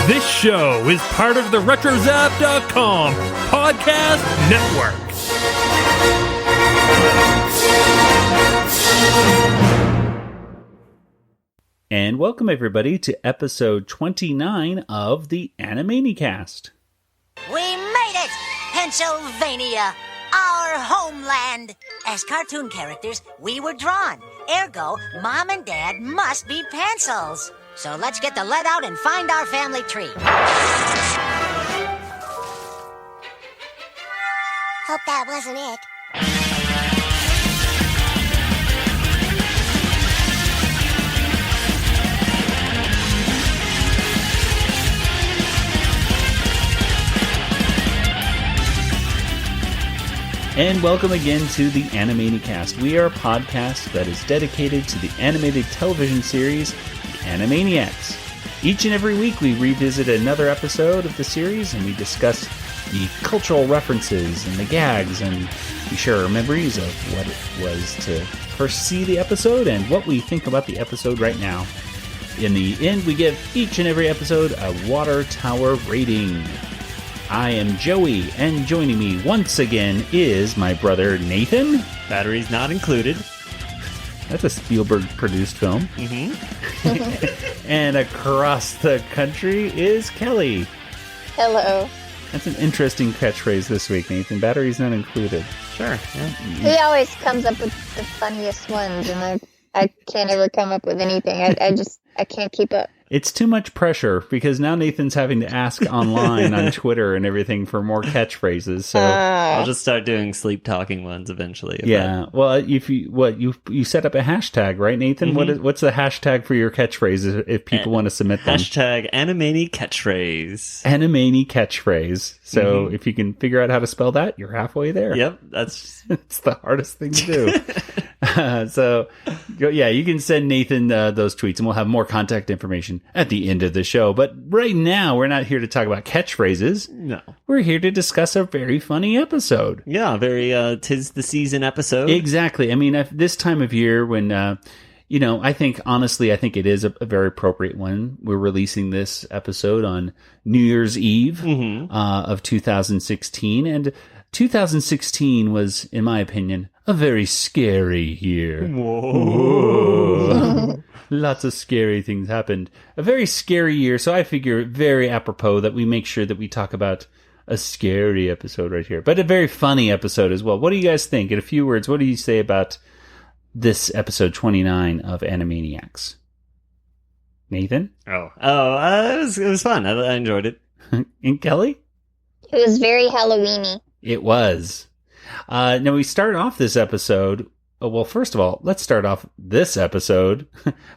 This show is part of the RetroZap.com podcast network. And welcome everybody to episode 29 of the Animaniacast. We made it! Pennsylvania, our homeland. As cartoon characters, we were drawn. Ergo, Mom and Dad must be pencils. So let's get the lead out and find our family tree. Hope that wasn't it. And welcome again to the Animaniacast. We are a podcast that is dedicated to the animated television series, Animaniacs. Each and every week we revisit another episode of the series and we discuss the cultural references and the gags, and we share our memories of what it was to first see the episode and what we think about the episode right now. In the end, we give each and every episode a water tower rating. I am Joey, and joining me once again is my brother Nathan. Batteries not included. That's a Spielberg-produced film. Mm-hmm. And across the country is Kelly. Hello. That's an interesting catchphrase this week, Nathan. Batteries not included. Sure. Yeah. He always comes up with the funniest ones, and I can't ever come up with anything. I can't keep up. It's too much pressure, because now Nathan's having to ask online on Twitter and everything for more catchphrases. So I'll just start doing sleep talking ones eventually. Yeah. Well, if you set up a hashtag, right, Nathan? Mm-hmm. What's the hashtag for your catchphrases if people want to submit them? Hashtag Animani catchphrase. Animani catchphrase. So if you can figure out how to spell that, you're halfway there. Yep, that's it's the hardest thing to do. So yeah, you can send Nathan those tweets, and we'll have more contact information at the end of the show. But right now, we're not here to talk about catchphrases. No. We're here to discuss a very funny episode. Yeah, very 'tis the season episode. Exactly. I mean, this time of year when, I think it is a very appropriate one. We're releasing this episode on New Year's Eve of 2016. And 2016 was, in my opinion, a very scary year. Whoa. Lots of scary things happened. A very scary year, so I figure very apropos that we make sure that we talk about a scary episode right here. But a very funny episode as well. What do you guys think? In a few words, what do you say about this episode 29 of Animaniacs? Nathan? It was fun. I enjoyed it. And Kelly? It was very Halloween-y. It was. Now, we start off this episode. Well, first of all, let's start off this episode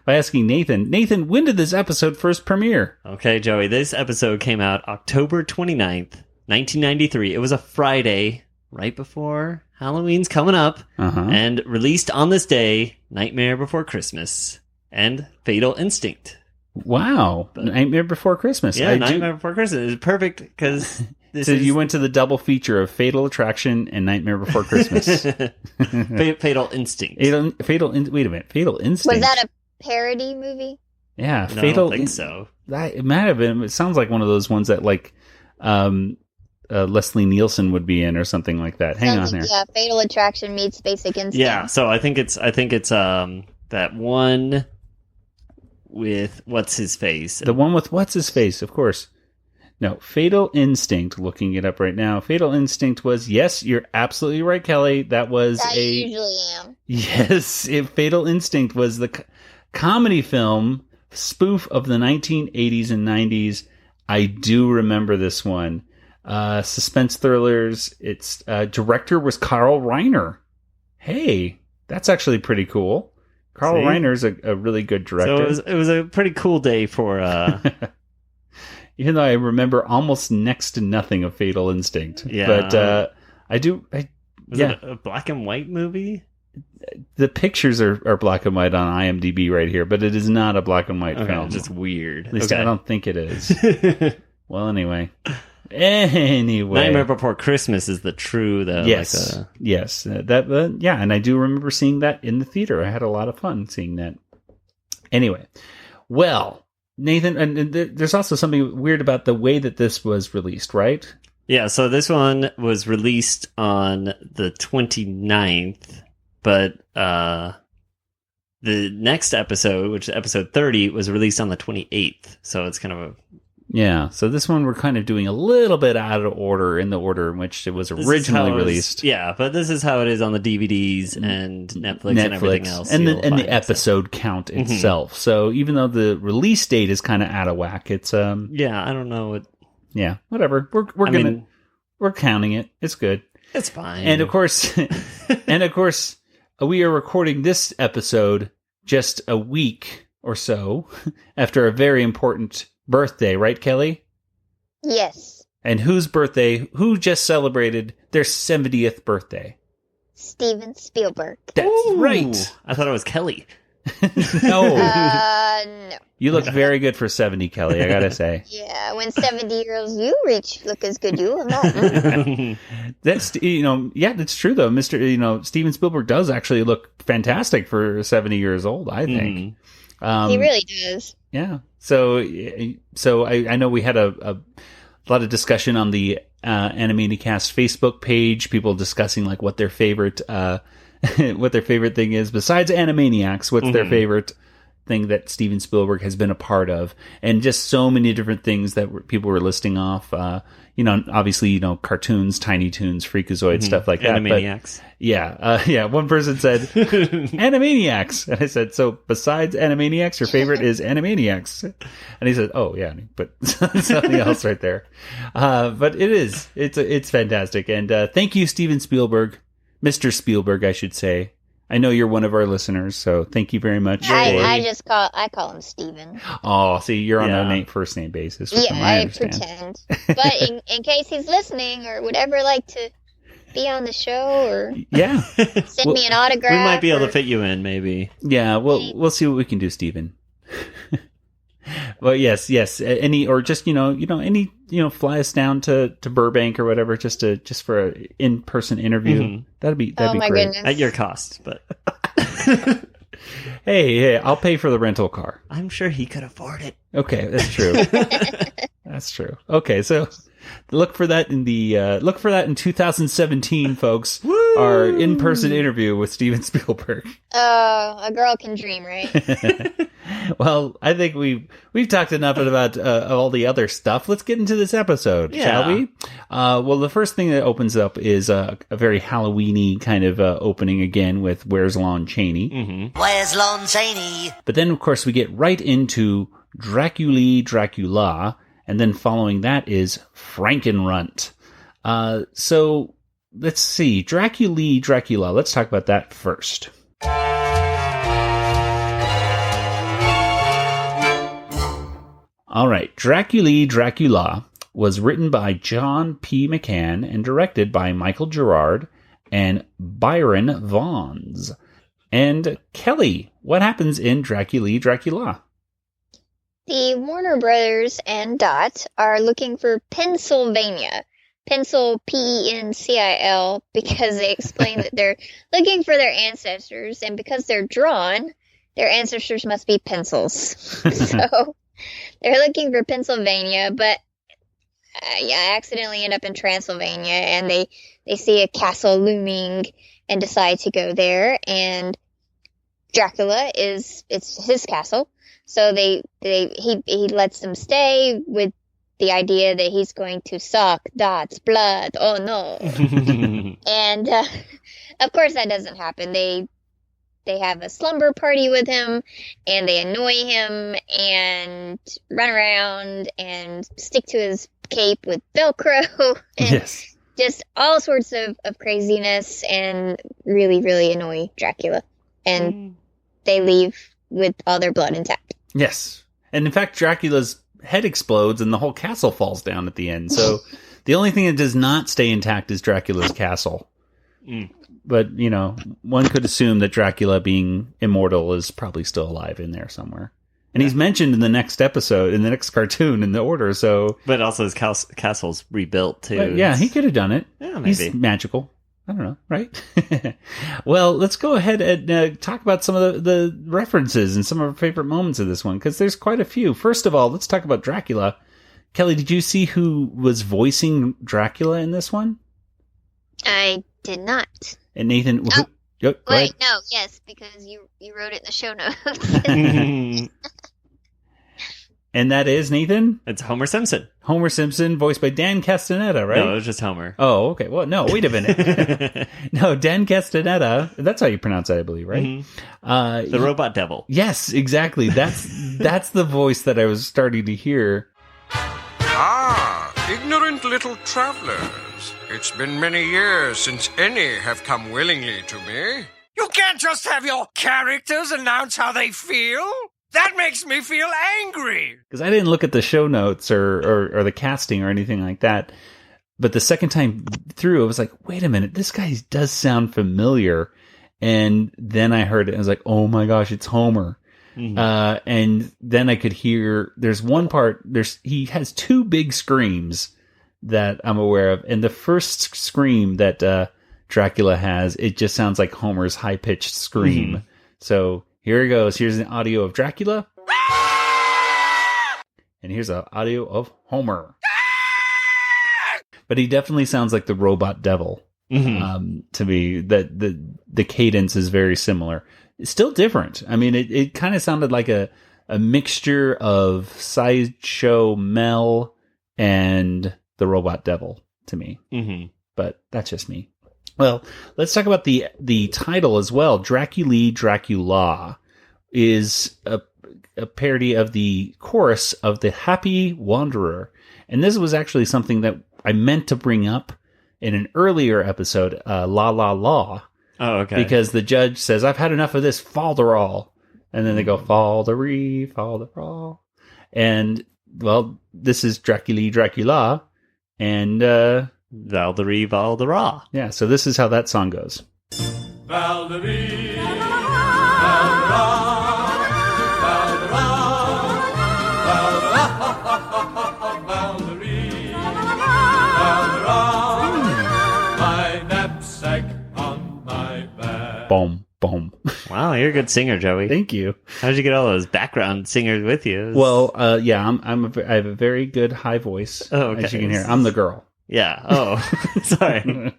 by asking Nathan. Nathan, when did this episode first premiere? Okay, Joey, this episode came out October 29th, 1993. It was a Friday, right before Halloween's coming up, and released on this day, Nightmare Before Christmas and Fatal Instinct. Wow. Nightmare Before Christmas. Yeah, Nightmare Before Christmas is perfect because... So you went to the double feature of Fatal Attraction and Nightmare Before Christmas. Fatal Instinct. Wait a minute. Fatal Instinct. Was that a parody movie? Yeah. No, Fatal. I don't think so. It might have been. It sounds like one of those ones that Leslie Nielsen would be in or something like that. Hang on here. Yeah, Fatal Attraction meets Basic Instinct. Yeah, so I think it's that one with what's his face. The one with what's his face, of course. No, Fatal Instinct, looking it up right now. Fatal Instinct was, yes, you're absolutely right, Kelly. That was I usually am. Yes, Fatal Instinct was the comedy film spoof of the 1980s and 90s. I do remember this one. Suspense thrillers. Its director was Carl Reiner. Hey, that's actually pretty cool. Carl Reiner's a really good director. So it was a pretty cool day for... Even though I remember almost next to nothing of Fatal Instinct. Yeah. But I do... Was it a black and white movie? The pictures are black and white on IMDb right here, but it is not a black and white film. It's just weird. At least I don't think it is. Well, anyway. Nightmare Before Christmas is the true, though. Yes. Yes. Yeah, and I do remember seeing that in the theater. I had a lot of fun seeing that. Anyway. Well, Nathan, and there's also something weird about the way that this was released, right? Yeah, so this one was released on the 29th, but the next episode, which is episode 30, was released on the 28th. So it's kind of a... Yeah, so this one we're kind of doing a little bit out of order in the order in which it was originally released. Yeah, but this is how it is on the DVDs and Netflix and everything else. And the episode count itself. So even though the release date is kind of out of whack, it's... Yeah, I don't know. Yeah, whatever. We're counting it. It's good. It's fine. And of course, we are recording this episode just a week or so after a very important birthday, right, Kelly? Yes. And whose birthday? Who just celebrated their 70th birthday? Steven Spielberg. That's right. I thought it was Kelly. No. No. You look very good for 70, Kelly, I gotta say. Yeah, when 70-year-olds you reach look as good you will not. That's, that's true, though. Steven Spielberg does actually look fantastic for 70 years old, I think. He really does. Yeah. So I know we had a lot of discussion on the Animaniacast Facebook page, people discussing like what their favorite thing is besides Animaniacs, what's their favorite thing that Steven Spielberg has been a part of, and just so many different things that people were listing off. Obviously, cartoons, Tiny Toons, Freakazoid, stuff like that. Animaniacs. But, one person said Animaniacs, and I said, so besides Animaniacs, your favorite is Animaniacs, and he said, oh yeah, but something else right there. But it's fantastic, and thank you, Steven Spielberg, Mr. Spielberg, I should say. I know you're one of our listeners, so thank you very much. I call him Steven. Oh, see, you're on a first name basis. Yeah, I pretend. But in case he's listening or would ever like to be on the show or send me an autograph. We might be able to fit you in, maybe. Yeah, we'll see what we can do, Steven. Well, yes. Any fly us down to Burbank or whatever, just for an in-person interview. That'd be great. Goodness. At your cost, but hey, I'll pay for the rental car. I'm sure he could afford it. Okay, that's true. That's true. Okay, so look for that in 2017, folks. Woo! Our in-person interview with Steven Spielberg. A girl can dream, right? Well, I think we've talked enough about all the other stuff. Let's get into this episode, shall we? Well, the first thing that opens up is a very Halloween-y kind of opening again with Where's Lon Chaney? Mm-hmm. Where's Lon Chaney? But then, of course, we get right into Draculee, Draculaa, and then following that is Phranken-Runt. So let's see. Draculee, Draculaa. Let's talk about that first. All right. Draculee, Draculaa was written by John P. McCann and directed by Michael Gerard and Byron Vaughns. And Kelly, what happens in Draculee, Draculaa? The Warner Brothers and Dot are looking for Pennsylvania. Pencil, Pencil, because they explain that they're looking for their ancestors, and because they're drawn, their ancestors must be pencils. So they're looking for Pennsylvania, but accidentally end up in Transylvania, and they see a castle looming and decide to go there, and Dracula it's his castle. So he lets them stay with the idea that he's going to suck Dot's blood. Oh no. And of course that doesn't happen. They have a slumber party with him, and they annoy him and run around and stick to his cape with Velcro. And yes. Just all sorts of craziness, and really, really annoy Dracula. And they leave with all their blood intact. Yes. And in fact, Dracula's head explodes and the whole castle falls down at the end. So the only thing that does not stay intact is Dracula's castle. But, one could assume that Dracula, being immortal, is probably still alive in there somewhere. And he's mentioned in the next episode, in the next cartoon in the order, so... But also his castle's rebuilt, too. But, yeah, he could have done it. Yeah, maybe. He's magical. I don't know, right? Well, let's go ahead and talk about some of the references and some of our favorite moments of this one, because there's quite a few. First of all, let's talk about Dracula. Kelly, did you see who was voicing Dracula in this one? I did not. And Nathan... Oh, go ahead. no, yes, because you wrote it in the show notes. And that is, Nathan? It's Homer Simpson. Homer Simpson, voiced by Dan Castaneda, right? No, it was just Homer. Oh, okay. Well, no, wait a minute. No, Dan Castaneda. That's how you pronounce it, I believe, right? Mm-hmm. The robot devil. Yes, exactly. That's the voice that I was starting to hear. Ah, ignorant little travelers. It's been many years since any have come willingly to me. You can't just have your characters announce how they feel. That makes me feel angry. Because I didn't look at the show notes or the casting or anything like that. But the second time through, I was like, wait a minute, this guy does sound familiar. And then I heard it, and I was like, oh my gosh, it's Homer. Mm-hmm. And then I could hear, there's one part, he has two big screams that I'm aware of. And the first scream that Dracula has, it just sounds like Homer's high-pitched scream. Mm-hmm. So here it goes. Here's an audio of Dracula. And here's an audio of Homer. But he definitely sounds like the robot devil. Mm-hmm. To me, that the cadence is very similar. It's still different. I mean, it kind of sounded like a mixture of Sideshow Mel and the robot devil to me. Mm-hmm. But that's just me. Well, let's talk about the title as well. Draculee, Draculaa is a parody of the chorus of The Happy Wanderer. And this was actually something that I meant to bring up in an earlier episode, La La La. Oh, okay. Because the judge says, I've had enough of this, falderall. And then they go, faldery, falderall. And, well, this is Draculee, Draculaa. And, Valderie, Valdera. Yeah, so this is how that song goes. Valderie, Valdera, Valdera, Valderie, Valdera, my knapsack on my back. Boom, boom. Wow, you're a good singer, Joey. Thank you. How did you get all those background singers with you? Well, yeah, I have a very good high voice. Oh, okay. As you can hear, I'm the girl. Yeah. Oh, sorry.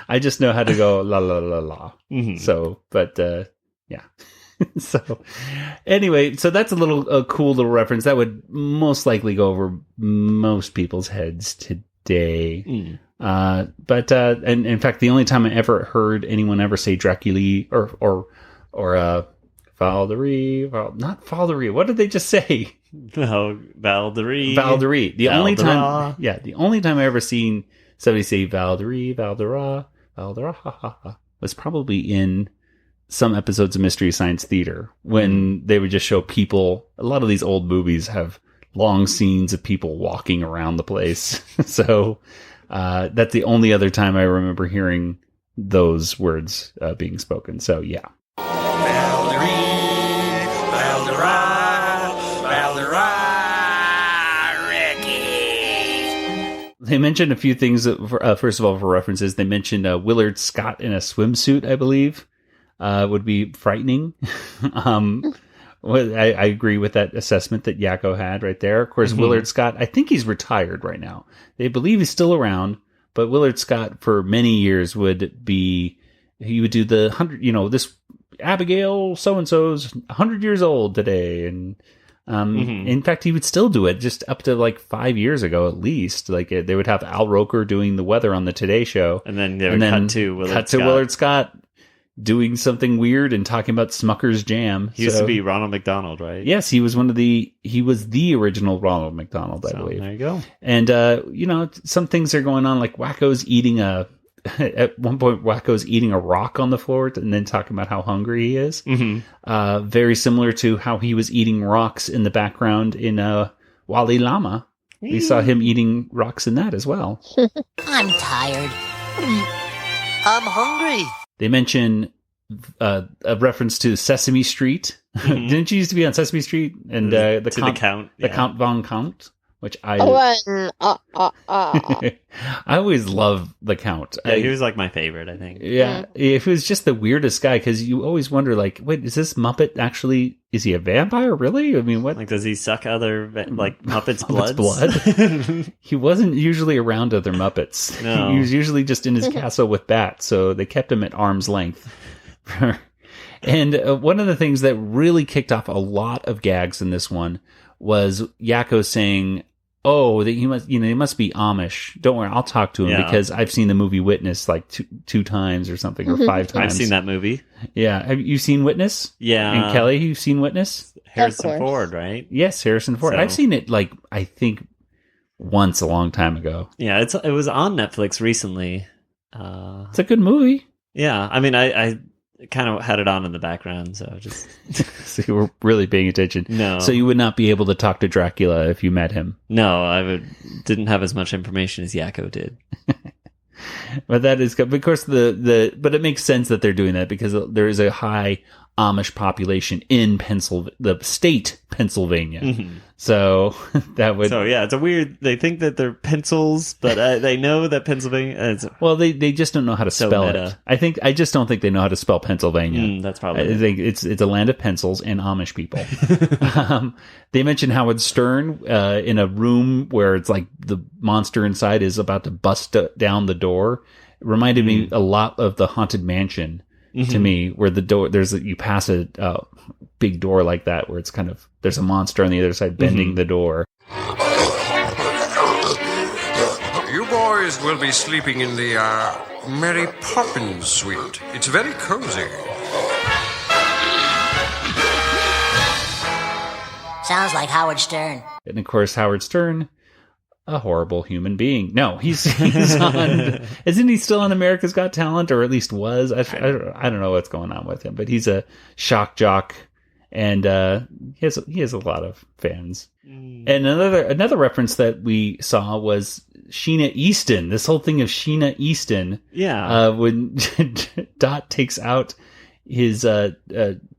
I just know how to go la la la la. Mm-hmm. So, but yeah. So, anyway, so that's a cool little reference that would most likely go over most people's heads today. Mm. And in fact, the only time I ever heard anyone ever say Draculee or Valderie, not Valderie. What did they just say? Oh, Valderie. Valderie. The Valdera. only time I ever seen somebody say Valderie, Valdera, Valdera was probably in some episodes of Mystery Science Theater when they would just show people. A lot of these old movies have long scenes of people walking around the place. So that's the only other time I remember hearing those words being spoken. So yeah. They mentioned a few things. First of all, for references, they mentioned Willard Scott in a swimsuit, I believe, would be frightening. I agree with that assessment that Yakko had right there. Of course, mm-hmm. Willard Scott, I think he's retired right now. They believe he's still around, but Willard Scott for many years he would do the 100, this Abigail so-and-so's 100 years old today. And mm-hmm. In fact, he would still do it just up to like 5 years ago, at least. Like they would have Al Roker doing the weather on the Today Show. And then they would cut to Willard Scott doing something weird and talking about Smucker's Jam. He used to be Ronald McDonald, right? Yes, he was the original Ronald McDonald, I believe. There you go. And, some things are going on, like Wacko's eating at one point, Wacko's eating a rock on the floor and then talking about how hungry he is. Mm-hmm. Very similar to how he was eating rocks in the background in Wally Llama. We saw him eating rocks in that as well. I'm tired. I'm hungry. They mention a reference to Sesame Street. Mm-hmm. Didn't you used to be on Sesame Street? And the Count Von Count which I I always love the Count. Yeah, he was like my favorite, I think. Yeah, if it was just the weirdest guy, because you always wonder, like, wait, is this Muppet actually? Is he a vampire? Really? I mean, what? Like, does he suck other Muppets' blood? He wasn't usually around other Muppets. No. He was usually just in his castle with bats, so they kept him at arm's length. And one of the things that really kicked off a lot of gags in this one was Yakko saying, "Oh, that he must be Amish. Don't worry, I'll talk to him because I've seen the movie Witness like two times or something, or 5 times. I've seen that movie. Yeah, have you seen Witness? Yeah. And Kelly, you've seen Witness? Harrison Ford, right? Yes, Harrison Ford. So. I've seen it like I think once a long time ago. Yeah, it was on Netflix recently. It's a good movie. Yeah, I mean, I kind of had it on in the background, so just so you were really paying attention. No, so you would not be able to talk to Dracula if you met him. No, didn't have as much information as Yakko did. But that is, of course, but it makes sense that they're doing that because there is a high Amish population in the state Pennsylvania. Mm-hmm. So that would. So yeah, it's a weird. They think that they're pencils, but they know that Pennsylvania. Well, they just don't know how to spell it. I just don't think they know how to spell Pennsylvania. That's probably. I think it's a land of pencils and Amish people. They mentioned Howard Stern in a room where it's like the monster inside is about to bust down the door. It reminded me a lot of the Haunted Mansion. To me, where the door you pass a big door like that, where it's kind of there's a monster on the other side bending the door. You boys will be sleeping in the Mary Poppins suite. It's very cozy. Sounds like Howard Stern. And of course, Howard Stern, a horrible human being. No, he's on. Isn't he still on America's Got Talent, or at least was? I don't know what's going on with him, but he's a shock jock, and he has a lot of fans. And another reference that we saw was Sheena Easton. This whole thing of Sheena Easton. Yeah. When Dot takes out his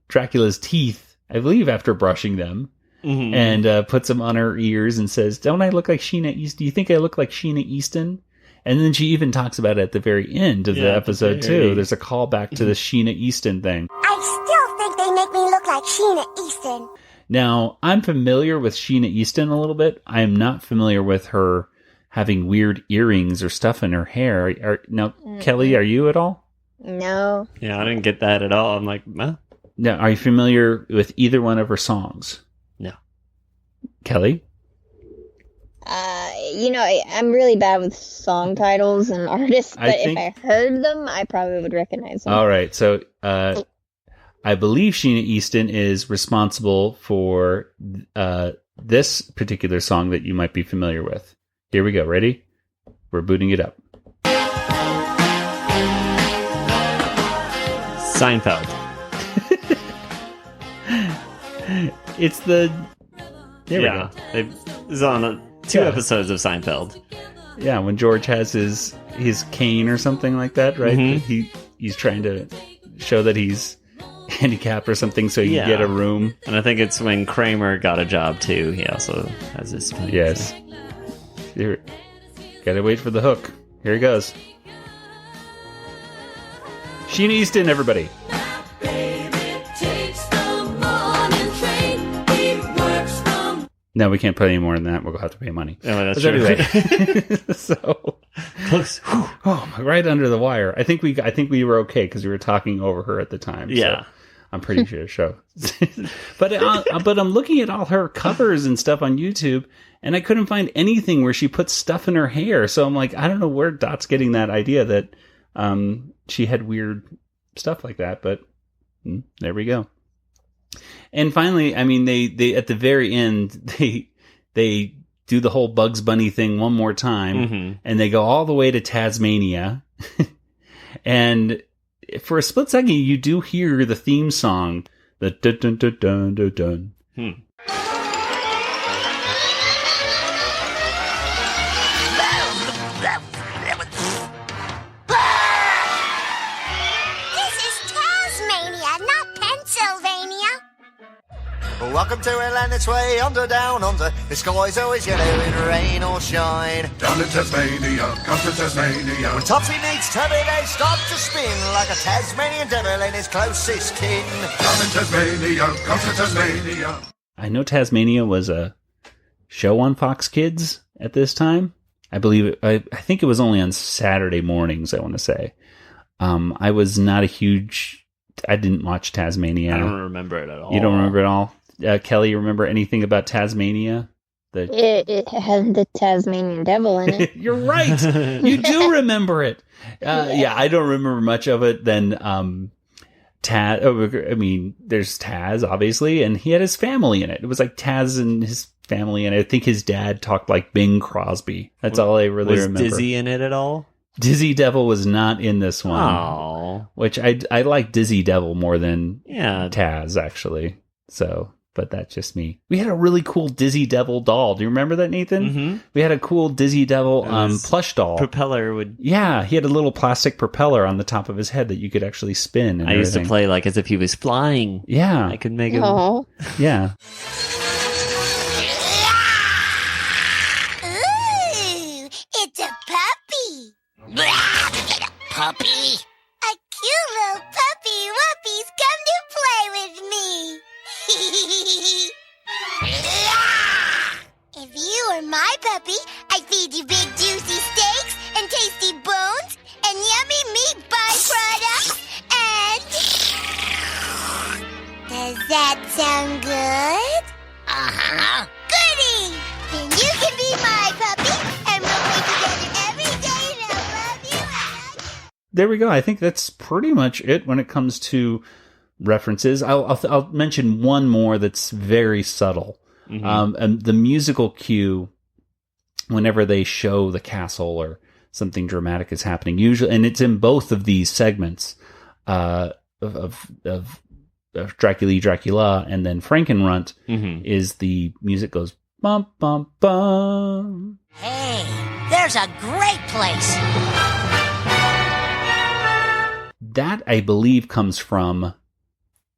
Dracula's teeth, I believe after brushing them. Mm-hmm. And puts them on her ears and says, "Don't I look like Sheena Easton? Do you think I look like Sheena Easton?" And then she even talks about it at the very end of the episode too. There's a callback to the Sheena Easton thing. I still think they make me look like Sheena Easton. Now, I'm familiar with Sheena Easton a little bit. I am not familiar with her having weird earrings or stuff in her hair. Kelly, are you at all? No. Yeah, I didn't get that at all. I'm like, huh? Now, are you familiar with either one of her songs? No. Kelly? I'm really bad with song titles and artists, but if I heard them, I probably would recognize them. All right, so I believe Sheena Easton is responsible for this particular song that you might be familiar with. Here we go. Ready? We're booting it up. Seinfeld. It's the... There we go. It's on 2 episodes of Seinfeld. Yeah, when George has his cane or something like that, right? Mm-hmm. He's trying to show that he's handicapped or something so he can get a room. And I think it's when Kramer got a job too. He also has his cane. Yes. Here, gotta wait for the hook. Here he goes. Sheena Easton, everybody. No, we can't play any more than that. We'll have to pay money. Oh, that's true. Anyway, so close, right under the wire. I think we were okay because we were talking over her at the time. Yeah, so I'm pretty sure. But I'm looking at all her covers and stuff on YouTube, and I couldn't find anything where she puts stuff in her hair. So I'm like, I don't know where Dot's getting that idea that she had weird stuff like that. But there we go. And finally, I mean, they at the very end, they do the whole Bugs Bunny thing one more time, and they go all the way to Tasmania. And for a split second, you do hear the theme song, the dun dun dun dun dun dun. welcome to Atlantis way, under, down, under. The sky's always yellow in rain or shine. Down in Tasmania, come to Tasmania. When Topsy meets Tubby, they start to spin like a Tasmanian devil and his closest kin. Down in Tasmania, come to Tasmania. I know Tasmania was a show on Fox Kids at this time. I believe I think it was only on Saturday mornings, I want to say. I was not a huge... I didn't watch Tasmania. I don't remember it at all. You don't remember it all? Kelly, you remember anything about Tasmania? It has the Tasmanian devil in it. You're right. You do remember it. Yeah, I don't remember much of it. Then Taz. I mean, there's Taz, obviously, and he had his family in it. It was like Taz and his family, and I think his dad talked like Bing Crosby. That's all I really remember. Was Dizzy in it at all? Dizzy Devil was not in this one. Oh. Which I like Dizzy Devil more than Yeah. Taz, actually. So, but that's just me. We had a really cool Dizzy Devil doll. Do you remember that, Nathan? Mm-hmm. We had a cool Dizzy Devil plush doll. Propeller would... Yeah, he had a little plastic propeller on the top of his head that you could actually spin. And I used to everything. play like as if he was flying. Yeah. I could make him... Aw. Yeah. Ooh, it's a puppy. Puppy? A cute little puppy wuppies come to play with me. If you were my puppy, I'd feed you big juicy steaks and tasty bones and yummy meat byproducts and... Does that sound good? Uh-huh. Goody! Then you can be my puppy and we'll play together every day and I'll love you and hug you. There we go. I think that's pretty much it when it comes to references. I'll mention one more that's very subtle. Mm-hmm. And the musical cue, whenever they show the castle or something dramatic is happening, usually, and it's in both of these segments of Draculee, Draculaa, and then Phranken-Runt, is the music goes bum bum bum. Hey, there's a great place. That, I believe, comes from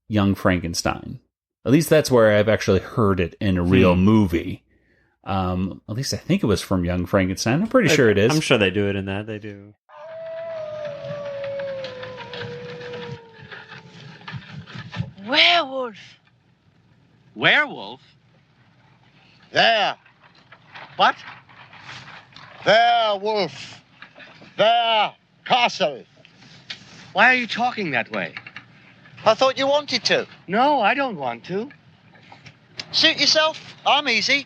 Young Frankenstein. At least that's where I've actually heard it in a real movie. At least I think it was from Young Frankenstein. I'm pretty sure it is. I'm sure they do it in that. They do. Werewolf. Werewolf? There. What? There, wolf. There, castle. Why are you talking that way? I thought you wanted to. No, I don't want to. Suit yourself. I'm easy.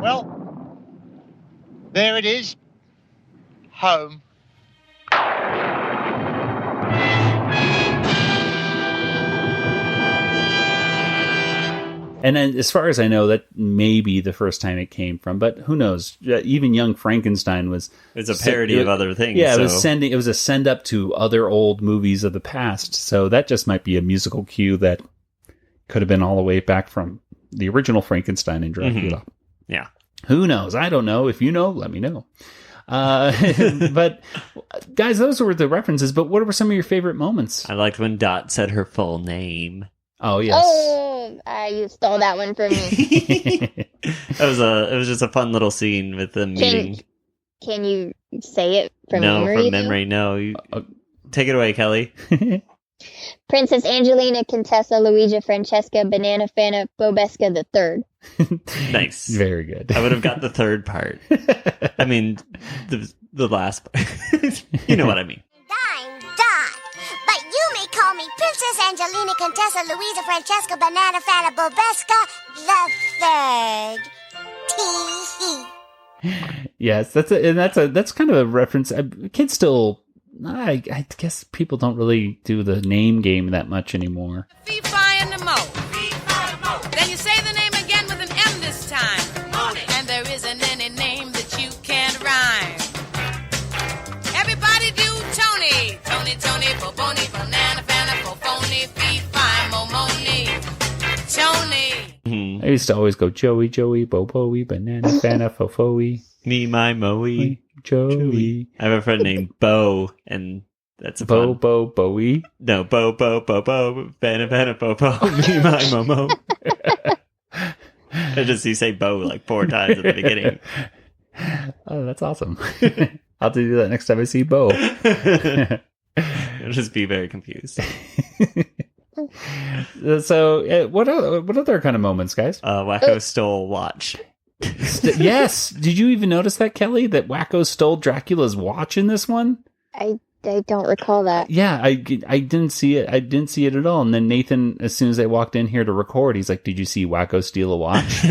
Well, there it is. Home. And then, as far as I know, that may be the first time it came from, but who knows? Even Young Frankenstein was... It's a parody of other things. Yeah, so. it was a send up to other old movies of the past, so that just might be a musical cue that could have been all the way back from the original Frankenstein and Dracula. Mm-hmm. Yeah. Who knows? I don't know. If you know, let me know. But, guys, those were the references, but what were some of your favorite moments? I liked when Dot said her full name. Oh, yes. Oh, you stole that one from me. It was just a fun little scene with them meeting. Can you say it from memory? No, from memory, no. Take it away, Kelly. Princess Angelina, Contessa, Luigi, Francesca, Banana Fana, Bobesca III. Nice. Very good. I would have got the third part. I mean, the last part. You know what I mean. I'm Dot, but you may call me Princess Angelina, Contessa, Louisa, Francesca, Banana Fana, Bobesca III. Tee-hee. Yes, that's kind of a reference. Kids still... I guess people don't really do the name game that much anymore. Fee-fi and the mo. Then you say the name again with an M this time. And there isn't any name that you can't rhyme. Everybody do Tony. Tony, Boboni, Banana, Fana, Fofoni, Fee-fi, Momoni, Tony. I used to always go Joey, Boboey, Banana, Fana, Fofoey. Me, my, Moe. Joey. I have a friend named Bo, and That's a Bowie? No, Bo, Banna, Bo, me, my, Momo. I just you say Bo like 4 times at the beginning. Oh, that's awesome. I'll have to do that next time I see Bo. I'll just be very confused. So, what other kind of moments, guys? Wacko stole watch. Yes. Did you even notice that, Kelly? That Wacko stole Dracula's watch in this one? I don't recall that. Yeah, I didn't see it. I didn't see it at all. And then Nathan, as soon as I walked in here to record, he's like, "Did you see Wacko steal a watch?"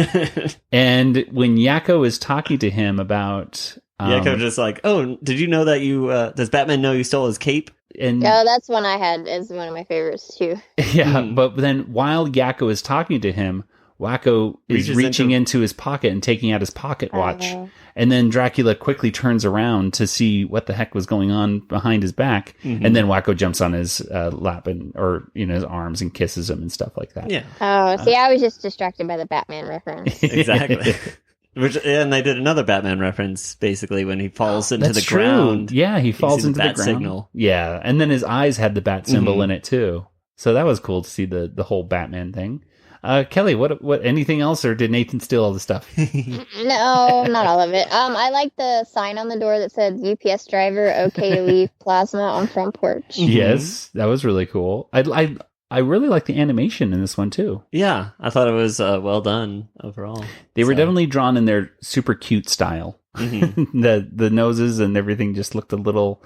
And when Yakko is talking to him about, Yakko just like, "Oh, did you know that you? Does Batman know you stole his cape?" And that's one I had as one of my favorites too. Yeah, but then while Yakko is talking to him, Wacko is reaching into his pocket and taking out his pocket watch. And then Dracula quickly turns around to see what the heck was going on behind his back. Mm-hmm. And then Wacko jumps on his lap or his arms and kisses him and stuff like that. Yeah. Oh, see, I was just distracted by the Batman reference. Exactly. And they did another Batman reference basically when he falls into the ground. Yeah, he falls into the bat ground. Signal. Yeah, and then his eyes had the bat symbol in it too. So that was cool to see the whole Batman thing. Kelly, what anything else, or did Nathan steal all the stuff? No, not all of it. I like the sign on the door that said UPS driver, okay to leave plasma on front porch. Yes, that was really cool. I really like the animation in this one too. Yeah, I thought it was well done overall. They were definitely drawn in their super cute style. Mm-hmm. the noses and everything just looked a little.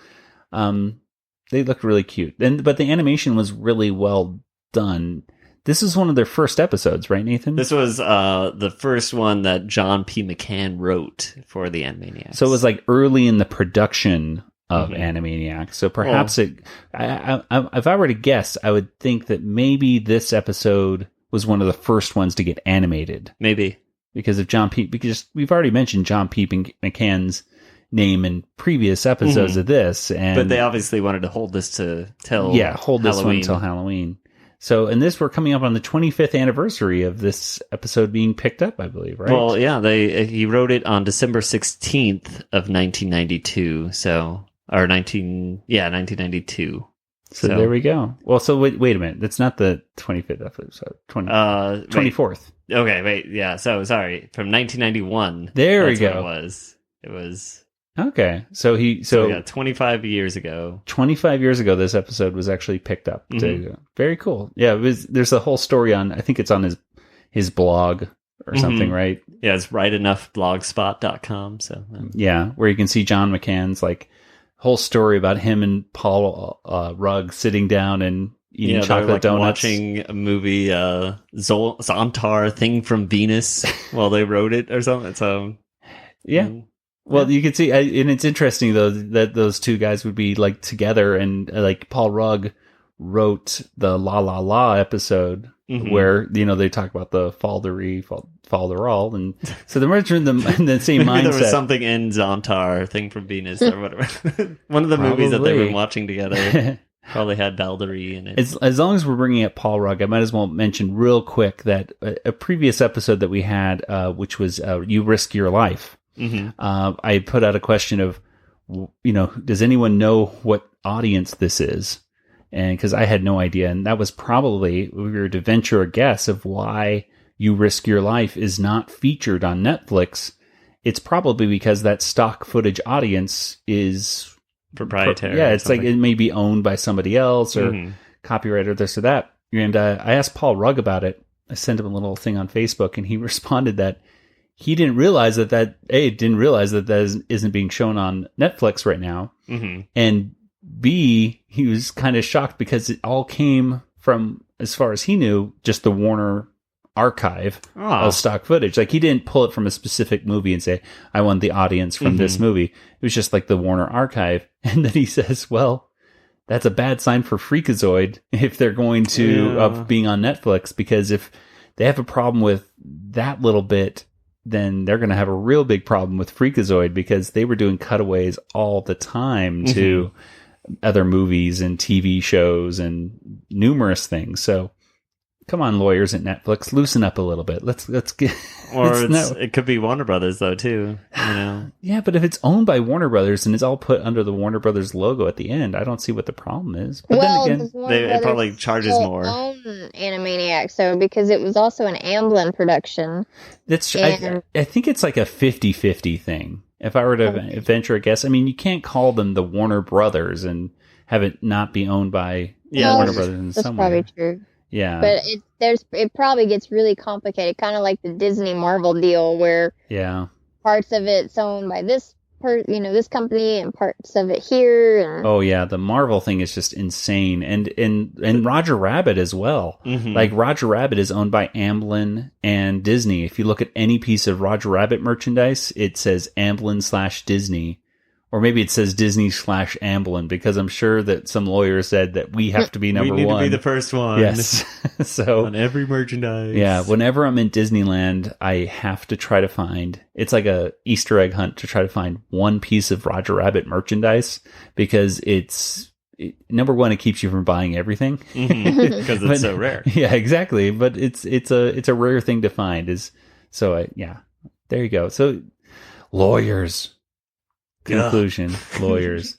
They looked really cute, but the animation was really well done. This is one of their first episodes, right, Nathan? This was the first one that John P. McCann wrote for the Animaniacs. So it was like early in the production of Animaniacs. So perhaps if I were to guess, I would think that maybe this episode was one of the first ones to get animated. Maybe. Because we've already mentioned John P. McCann's name in previous episodes of this. But they obviously wanted to hold this till hold this one till Halloween. So, and we're coming up on the 25th anniversary of this episode being picked up, I believe, right? Well, yeah, he wrote it on December 16th of 1992. So, or 1992. So there we go. Well, so wait a minute. That's not the 25th episode. 24th. Okay, wait. Yeah, so sorry. From 1991. There we go. It was. Okay. So 25 years ago. 25 years ago, this episode was actually picked up. Very cool. Yeah, there's a whole story on, I think it's on his blog or something, right? Yeah, it's rightenoughlogspot.com. So yeah, where you can see John McCann's like whole story about him and Paul Rugg sitting down and eating chocolate donuts. Watching a movie, Zontar, Thing from Venus, while they wrote it or something. So yeah. Well, you can see, and it's interesting though that those two guys would be like together, and like Paul Rugg wrote the La La La episode where they talk about the falderall, and so they're in the same mindset. There was something in Zontar, Thing from Venus, or whatever. One of the movies that they were watching together probably had Baldery in it. As long as we're bringing up Paul Rugg, I might as well mention real quick that a previous episode that we had, which was You Risk Your Life. I put out a question of, does anyone know what audience this is? And because I had no idea, and that was probably, we were to venture a guess of why You Risk Your Life is not featured on Netflix. It's probably because that stock footage audience is proprietary. It's like it may be owned by somebody else or copyright or this or that. And I asked Paul Rugg about it. I sent him a little thing on Facebook, and he responded that he didn't realize that isn't being shown on Netflix right now. And B, he was kind of shocked because it all came from, as far as he knew, just the Warner archive of stock footage. Like, he didn't pull it from a specific movie and say, I want the audience from this movie. It was just like the Warner archive. And then he says, well, that's a bad sign for Freakazoid if they're going to, of being on Netflix, because if they have a problem with that little bit, then they're going to have a real big problem with Freakazoid, because they were doing cutaways all the time to other movies and TV shows and numerous things. So come on, lawyers at Netflix, loosen up a little bit. Let's get. Or it could be Warner Brothers though too. Yeah, but if it's owned by Warner Brothers and it's all put under the Warner Brothers logo at the end, I don't see what the problem is. But then again, it probably charges more. Own Animaniacs, so because it was also an Amblin production. That's I think it's like a 50-50 thing. If I were to venture a guess, I mean, you can't call them the Warner Brothers and have it not be owned by Warner Brothers in some way. That's probably true. Yeah, but it probably gets really complicated, kind of like the Disney Marvel deal, where parts of it's owned by this company and parts of it here. And... Oh yeah, the Marvel thing is just insane, and Roger Rabbit as well. Mm-hmm. Like Roger Rabbit is owned by Amblin and Disney. If you look at any piece of Roger Rabbit merchandise, it says Amblin/Disney. Or maybe it says Disney/Amblin, because I'm sure that some lawyer said that we have to be number one. We need to be the first one. Yes. So on every merchandise. Yeah. Whenever I'm in Disneyland, I have to try to find, it's like a Easter egg hunt to try to find one piece of Roger Rabbit merchandise, because number one, it keeps you from buying everything. Because it's so rare. Yeah, exactly. But it's a rare thing to find. There you go. So lawyers. Conclusion, lawyers.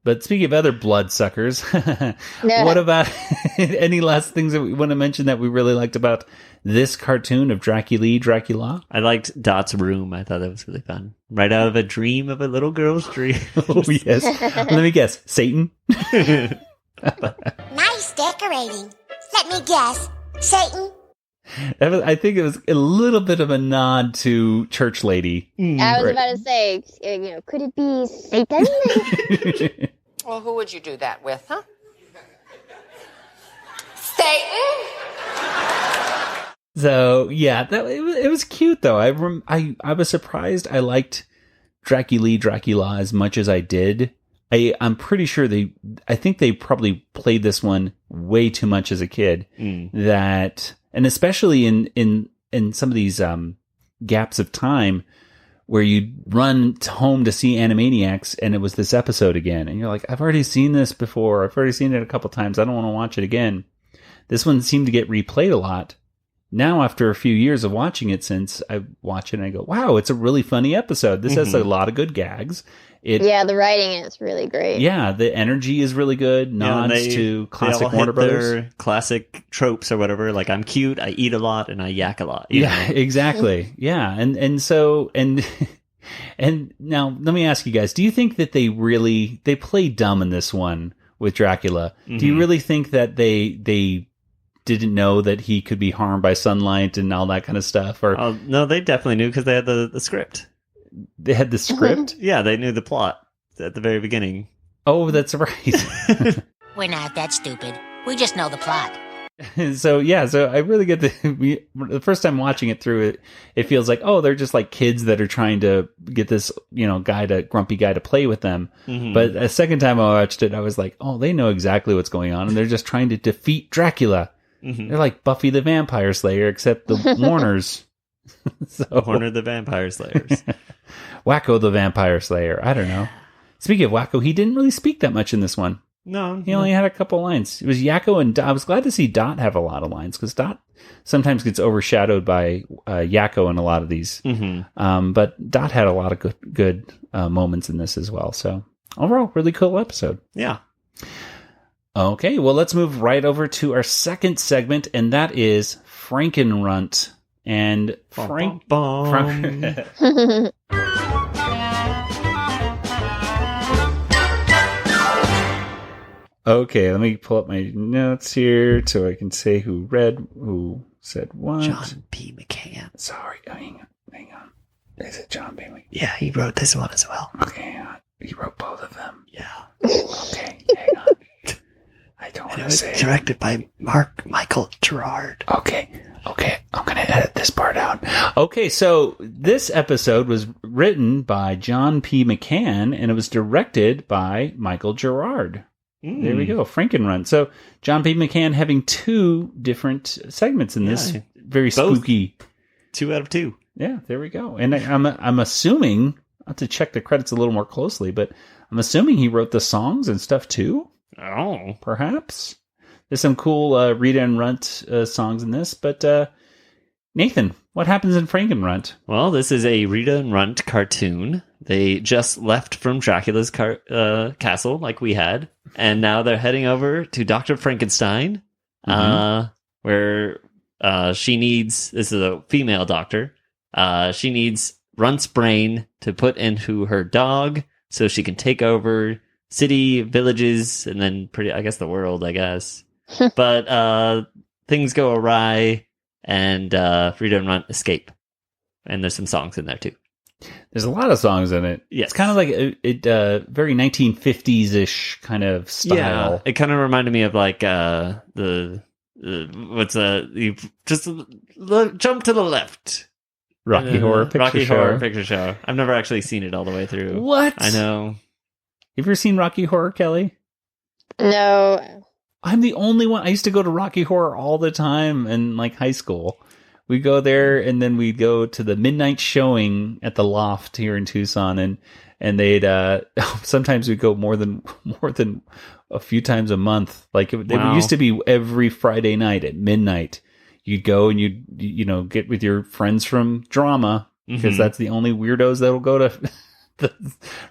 But speaking of other bloodsuckers, what about any last things that we want to mention that we really liked about this cartoon of Draculaa? I liked Dot's room. I thought that was really fun. Right out of a dream of a little girl's dream. Oh, yes. Let me guess. Satan? Nice decorating. Let me guess. Satan? I think it was a little bit of a nod to Church Lady. I was about to say, could it be Satan? Well, who would you do that with, huh? Satan? So yeah, it was cute though. I was surprised. I liked Draculaa as much as I did. I'm pretty sure I think they probably played this one way too much as a kid. And especially in some of these gaps of time where you run home to see Animaniacs and it was this episode again. And you're like, I've already seen this before. I've already seen it a couple times. I don't want to watch it again. This one seemed to get replayed a lot. Now, after a few years of watching it, since I watch it and I go, wow, it's a really funny episode. This has a lot of good gags. The writing is really great. Yeah, the energy is really good. Nods to classic Warner Brothers. Their classic tropes or whatever. Like, I'm cute, I eat a lot, and I yak a lot. Yeah, exactly. Yeah, and now let me ask you guys: do you think that they play dumb in this one with Dracula? Mm-hmm. Do you really think that they didn't know that he could be harmed by sunlight and all that kind of stuff? Or no, they definitely knew because they had the script. They had the script? Yeah, they knew the plot at the very beginning. Oh, that's right. We're not that stupid. We just know the plot. So I really get the first time watching it through it feels like, oh, they're just like kids that are trying to get this, grumpy guy to play with them. Mm-hmm. But a second time I watched it, I was like, oh, they know exactly what's going on and they're just trying to defeat Dracula. Mm-hmm. They're like Buffy the Vampire Slayer, except the Warners. Warner the Vampire Slayers. Wacko the Vampire Slayer. I don't know. Speaking of Wacko, he didn't really speak that much in this one. No. He only had a couple lines. It was Yakko and Dot. I was glad to see Dot have a lot of lines, because Dot sometimes gets overshadowed by Yakko in a lot of these. Mm-hmm. But Dot had a lot of good moments in this as well. So overall, really cool episode. Yeah. Okay, well, let's move right over to our second segment, and that is Phranken-Runt. And Frank... Okay, let me pull up my notes here so I can say who said what. John P. McCann. Sorry, hang on. Is it John P. McCann? Yeah, he wrote this one as well. Okay, hang on. He wrote both of them. Yeah. Okay, hang on. I don't want to say it. Directed by Michael Gerard. Okay, I'm going to edit this part out. Okay, so this episode was written by John P. McCann, and it was directed by Michael Gerard. There we go, Phranken-Runt. So John P. McCann having two different segments in this. Very spooky. 2 out of 2. Yeah, there we go. And I'm assuming, I'll have to check the credits a little more closely, but I'm assuming he wrote the songs and stuff too. Oh. Perhaps. There's some cool Rita and Runt songs in this, but Nathan, what happens in Phranken-Runt? Well, this is a Rita and Runt cartoon. They just left from Dracula's castle, like we had, and now they're heading over to Dr. Frankenstein, where she needs, this is a female doctor, she needs Runt's brain to put into her dog so she can take over city, villages, and then the world, I guess. But things go awry, and Rita and Runt escape. And there's some songs in there, too. There's a lot of songs in it. Yes. It's kind of like a very 1950s-ish kind of style. Yeah, it kind of reminded me of like jump to the left. Rocky Horror Picture Show. I've never actually seen it all the way through. What? I know. You ever seen Rocky Horror, Kelly? No. I'm the only one. I used to go to Rocky Horror all the time in like high school. We go there, and then we go to the midnight showing at the Loft here in Tucson, and they'd sometimes we'd go more than a few times a month. Like it used to be every Friday night at midnight. You'd go and you'd get with your friends from drama, because that's the only weirdos that'll go to the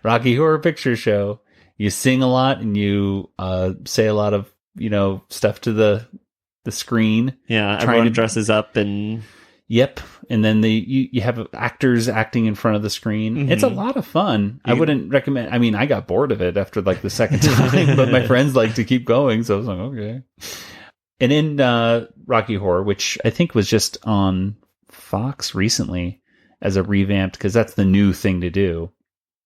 Rocky Horror Picture Show. You sing a lot, and you say a lot of stuff to the screen. Yeah, everyone dresses up and... Yep. And then you have actors acting in front of the screen. It's a lot of fun. I wouldn't recommend... I mean, I got bored of it after like the second time, but my friends like to keep going, so I was like, okay. And in Rocky Horror, which I think was just on Fox recently as a revamped, because that's the new thing to do.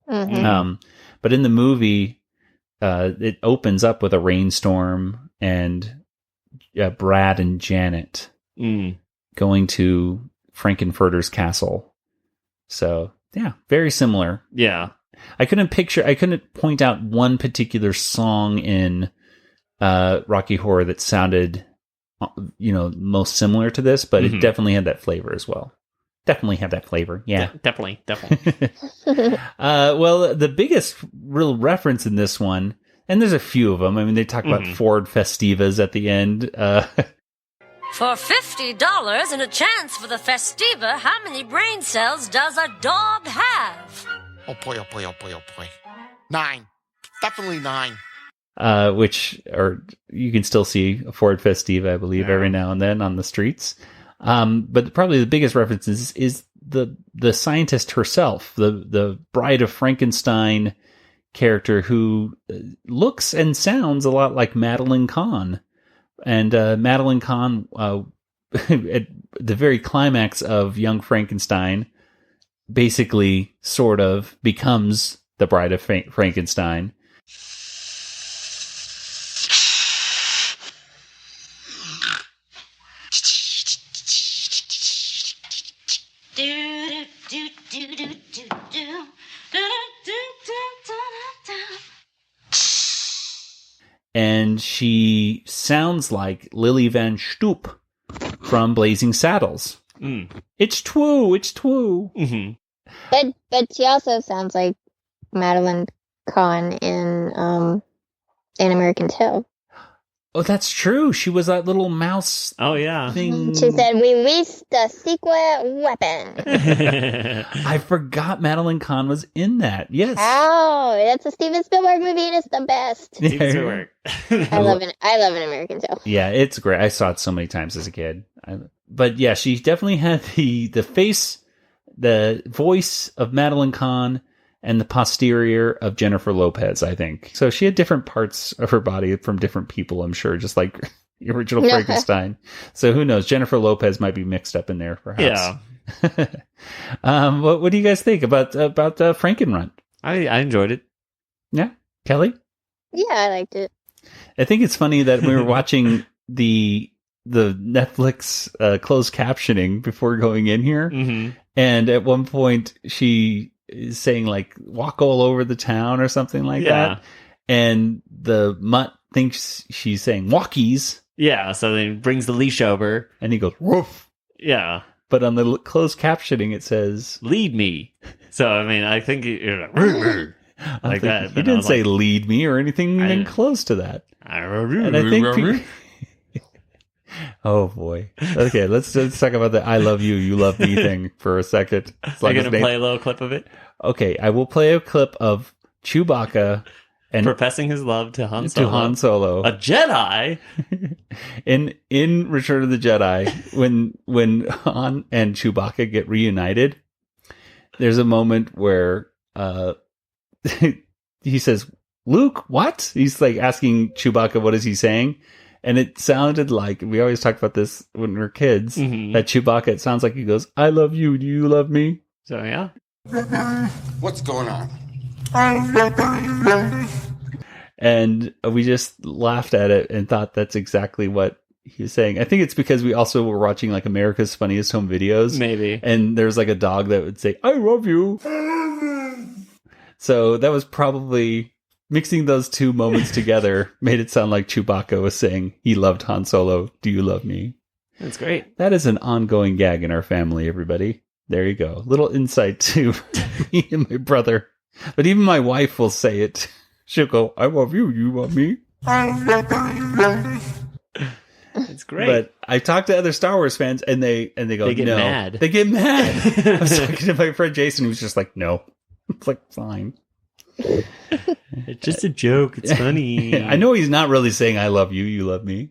But in the movie, it opens up with a rainstorm and Brad and Janet going to Frankenfurter's castle. So yeah, very similar. Yeah. I couldn't point out one particular song in Rocky Horror that sounded, most similar to this, but it definitely had that flavor as well. Definitely had that flavor. Yeah. Definitely. Well, the biggest real reference in this one, and there's a few of them. I mean, they talk about Ford Festivas at the end. For $50 and a chance for the Festiva, how many brain cells does a dog have? Oh boy, oh boy, oh boy, oh boy. 9. Definitely 9. Or you can still see a Ford Festiva, I believe, every now and then on the streets. But probably the biggest reference is the scientist herself, the Bride of Frankenstein character, who looks and sounds a lot like Madeline Kahn. And Madeline Kahn, at the very climax of Young Frankenstein, basically sort of becomes the Bride of Frankenstein. And she sounds like Lily Van Stoop from Blazing Saddles. It's true. But she also sounds like Madeline Kahn in An American Tail. Oh, that's true. She was that little mouse. Oh, yeah. Thing. She said, "We leased the secret weapon." I forgot Madeline Kahn was in that. Yes. Oh, that's a Steven Spielberg movie, and it's the best. Steven Spielberg. I love An American Tail. Yeah, it's great. I saw it so many times as a kid. But yeah, she definitely had the face, the voice of Madeline Kahn, and the posterior of Jennifer Lopez, I think. So she had different parts of her body from different people, I'm sure, just like the original Frankenstein. So who knows? Jennifer Lopez might be mixed up in there, perhaps. Yeah. What do you guys think about Phranken-Runt? I enjoyed it. Yeah. Kelly? Yeah, I liked it. I think it's funny that we were watching the Netflix closed captioning before going in here. And at one point she is saying like walk all over the town or something like that. And the mutt thinks she's saying walkies. Yeah. So then he brings the leash over and he goes, woof. Yeah. But on the closed captioning, it says, lead me. So, I mean, I think you're like that. He didn't say lead me or anything even close to that. And I think Oh boy. Okay, let's talk about the "I love you, you love me" thing for a second. Are you going to play a little clip of it? Okay, I will play a clip of Chewbacca and professing his love to Han Solo. A Jedi. in Return of the Jedi, when Han and Chewbacca get reunited, there's a moment where he says, "Luke, what?" He's like asking Chewbacca, what is he saying? And it sounded like, we always talk about this when we were kids, that Chewbacca, it sounds like he goes, "I love you, do you love me?" So yeah. What's going on? And we just laughed at it and thought that's exactly what he was saying. I think it's because we also were watching like America's Funniest Home Videos. Maybe. And there's like a dog that would say, "I love you." So that was probably mixing those two moments together made it sound like Chewbacca was saying he loved Han Solo. "Do you love me?" That's great. That is an ongoing gag in our family, everybody. There you go. Little insight to me and my brother. But even my wife will say it. She'll go, "I love you, you love me." It's great. But I talked to other Star Wars fans and they go, they get no. mad. They get mad. I was talking to my friend Jason, who was just like, "No." It's like, fine. It's just a joke. It's funny. I know he's not really saying "I love you, you love me."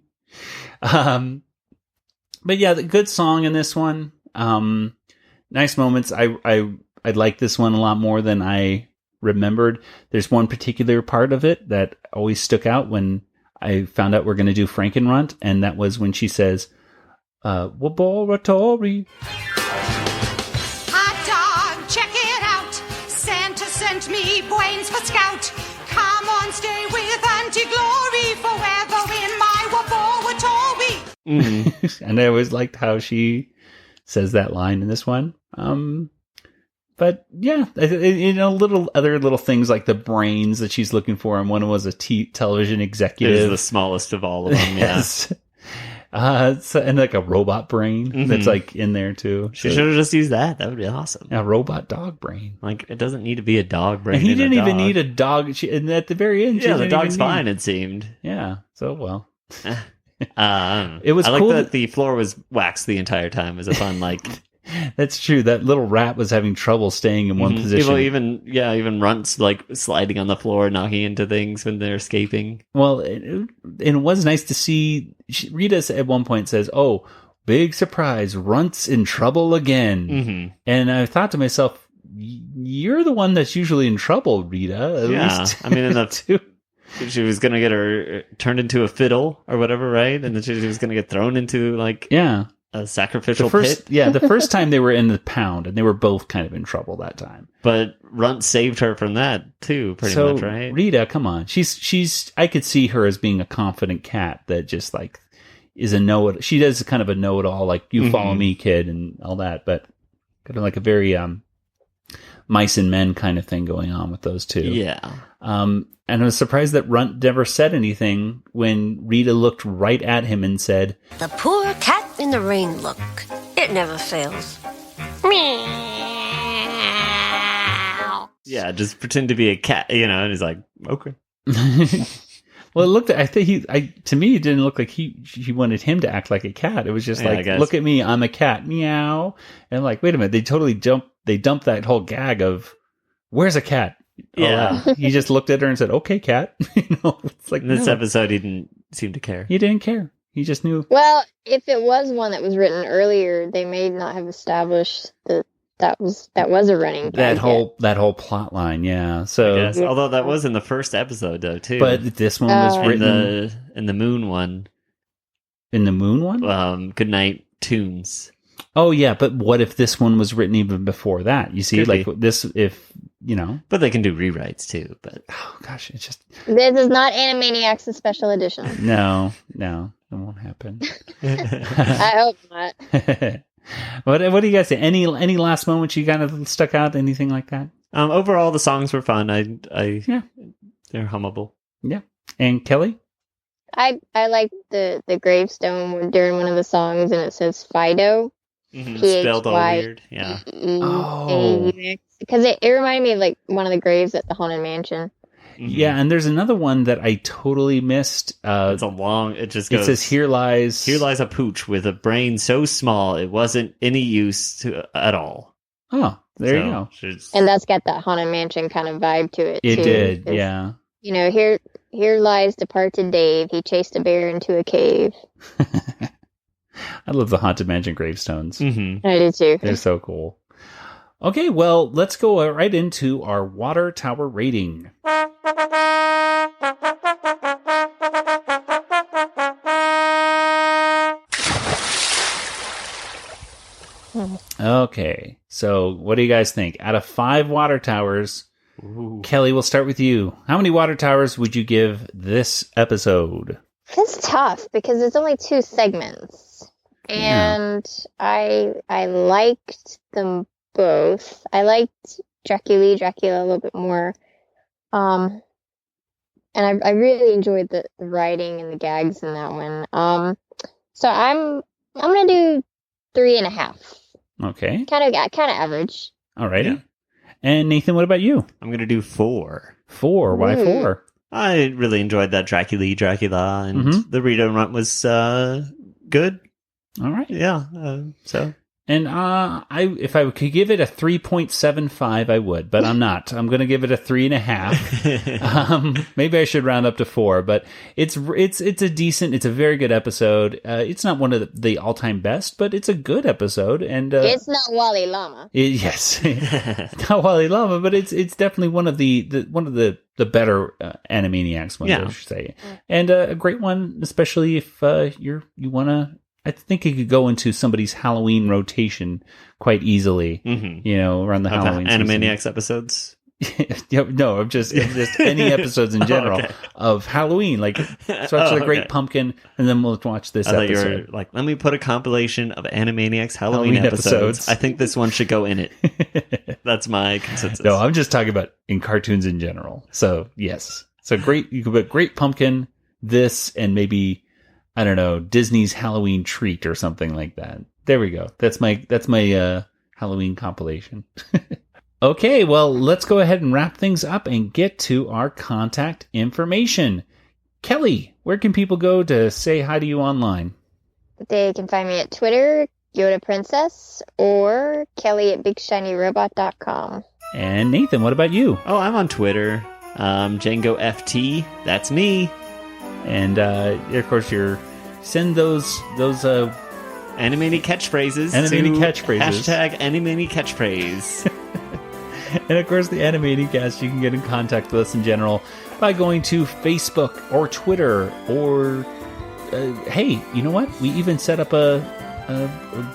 But yeah, the good song in this one. Nice moments. I like this one a lot more than I remembered. There's one particular part of it that always stuck out when I found out we're going to do Phranken-Runt, and that was when she says, "Laboratory." Hot dog, check it out. Santa sent me brains for scout. Come on, stay with Auntie Glory forever in my laboratory. And I always liked how she says that line in this one. But yeah, little things like the brains that she's looking for, and one was a television executive. It is the smallest of all of them. Yes. And like a robot brain that's like in there too. She should have just used that. That would be awesome. A robot dog brain. Like, it doesn't need to be a dog brain. And he didn't even need a dog. And at the very end, the dog's fine. It seemed. Yeah. So well. It was cool that the floor was waxed the entire time. It was a fun like. That's true. That little rat was having trouble staying in one position. Even Runt's like sliding on the floor, knocking into things when they're escaping. Well, it was nice to see. Rita at one point says, "Oh, big surprise! Runt's in trouble again." And I thought to myself, "You're the one that's usually in trouble, Rita." At least. I mean, in the she was going to get her turned into a fiddle or whatever, right? And then she was going to get thrown into like a sacrificial pit. Yeah, the first time they were in the pound, and they were both kind of in trouble that time. But Runt saved her from that too, pretty much, right? Rita, come on, she's. I could see her as being a confident cat that just like is a know-it. She does kind of a know-it-all, like "you follow me, kid," and all that. But kind of like a very mice and men kind of thing going on with those two. Yeah. And I was surprised that Runt never said anything when Rita looked right at him and said, "The poor cat in the rain look. It never fails." Meow. Yeah, just pretend to be a cat, and he's like, "Okay." Well, it looked. I think to me, it didn't look like he wanted him to act like a cat. It was just like, "Look at me, I'm a cat, meow." And I'm like, wait a minute, they totally dumped that whole gag of, "Where's a cat?" Yeah. He just looked at her and said, "Okay, cat." It's like in this episode, he didn't seem to care. He didn't care. He just knew. Well, if it was one that was written earlier, they may not have established that was a running gag. That whole plot line, yeah. So, although that was in the first episode, though, too. But this one was written in the Moon one. In the Moon one, Goodnight Tunes. Oh yeah, but what if this one was written even before that? You see, Could like be. this, if But they can do rewrites too. But oh gosh, it's just This is not Animaniacs' a special edition. no, it won't happen. I hope not. What do you guys say? Any last moments you kind of stuck out? Anything like that? Overall, the songs were fun. They're hummable. Yeah. And Kelly? I like the gravestone during one of the songs, and it says Fido. Spelled all weird. Yeah. Because it reminded me of like one of the graves at the Haunted Mansion. Yeah, and there's another one that I totally missed. It's a long. It just goes. It says here lies a pooch with a brain so small it wasn't any use at all. Oh, there you go. And that's got that Haunted Mansion kind of vibe to it. It too, did, yeah. You know, here lies departed Dave. He chased a bear into a cave. I love the Haunted Mansion gravestones. Mm-hmm. I do too. They're so cool. Okay, well, let's go right into our water tower rating. Okay, so what do you guys think? Out of 5 water towers, Kelly, we'll start with you. How many water towers would you give this episode? It's tough because it's only 2 segments. And I liked them both. I liked Dracula a little bit more. And I really enjoyed the writing and the gags in that one. So I'm gonna do 3.5. Okay. Kind of average. All righty. Yeah. And Nathan, what about you? I'm gonna do 4. 4. Why 4? I really enjoyed that Dracula, and the Phranken-Runt was good. All right. Yeah. And if I could give it a 3.75, I would, but I'm not. I'm going to give it a 3.5. Maybe I should round up to 4, but it's a very good episode. It's not one of the all-time best, but it's a good episode. And it's not Wally Llama. Yes, not Wally Llama, but it's definitely one of the better Animaniacs ones, I should say, and a great one, especially if you want to. I think it could go into somebody's Halloween rotation quite easally. You know, around the Halloween Animaniacs episodes. No, of just any episodes in general of Halloween. Like, watch The Great Pumpkin, and then we'll watch this episode. I thought you were like, let me put a compilation of Animaniacs Halloween episodes. I think this one should go in it. That's my consensus. No, I'm just talking about in cartoons in general. So, yes. So, you could put Great Pumpkin, this, and maybe, I don't know, Disney's Halloween Treat or something like that. There we go. That's my Halloween compilation. Okay, well, let's go ahead and wrap things up and get to our contact information. Kelly, where can people go to say hi to you online? They can find me at Twitter, Yoda Princess, or Kelly at BigShinyRobot.com. And Nathan, what about you? Oh, I'm on Twitter. Django FT. That's me. And of course, send those Animani catchphrases. Hashtag Animani catchphrase. And of course, the Animaniacast, you can get in contact with us in general by going to Facebook or Twitter or hey, you know what? We even set up a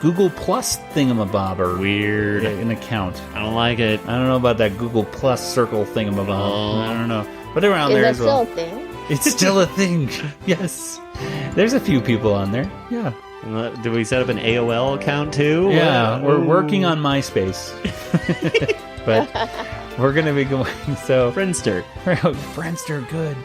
Google Plus thingamabobber. Weird. An account. I don't like it. I don't know about that Google Plus circle thingamabob. I don't know. But around there as well. Is that still a thing? It's still a thing. Yes. There's a few people on there. Yeah. Did we set up an AOL account too? Yeah. We're working on MySpace. But we're going to be going. So Friendster. Friendster, good.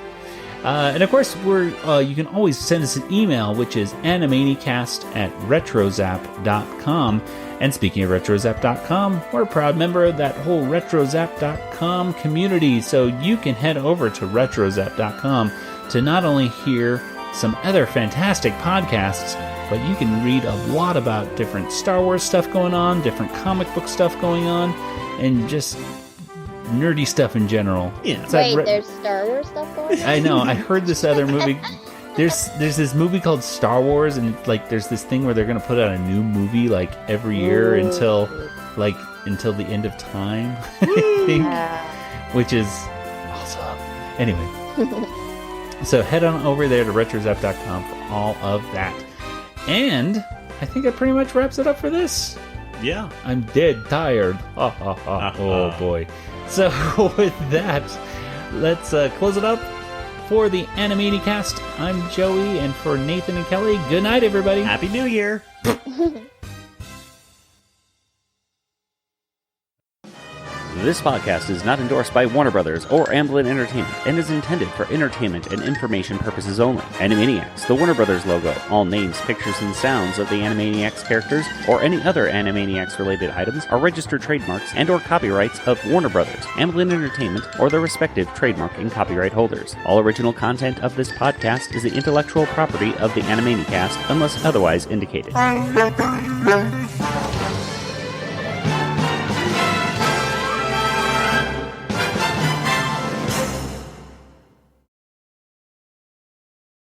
And of course, you can always send us an email, which is animanicast@retrozap.com. And speaking of retrozap.com, we're a proud member of that whole retrozap.com community. So you can head over to retrozap.com to not only hear some other fantastic podcasts, but you can read a lot about different Star Wars stuff going on, different comic book stuff going on, and just nerdy stuff in general. Yeah. Wait, there's Star Wars stuff going on? I know. I heard this other movie. There's this movie called Star Wars, and like there's this thing where they're going to put out a new movie like every year until the end of time, I think, which is awesome. Anyway, so head on over there to retrozap.com for all of that. And I think that pretty much wraps it up for this. Yeah. I'm dead tired. Oh boy. So with that, let's close it up. For the Animanicast, I'm Joey, and for Nathan and Kelly, good night, everybody. Happy New Year. This podcast is not endorsed by Warner Brothers or Amblin Entertainment and is intended for entertainment and information purposes only. Animaniacs, the Warner Brothers logo, all names, pictures, and sounds of the Animaniacs characters or any other Animaniacs-related items are registered trademarks and or copyrights of Warner Brothers, Amblin Entertainment, or their respective trademark and copyright holders. All original content of this podcast is the intellectual property of the Animaniacast unless otherwise indicated.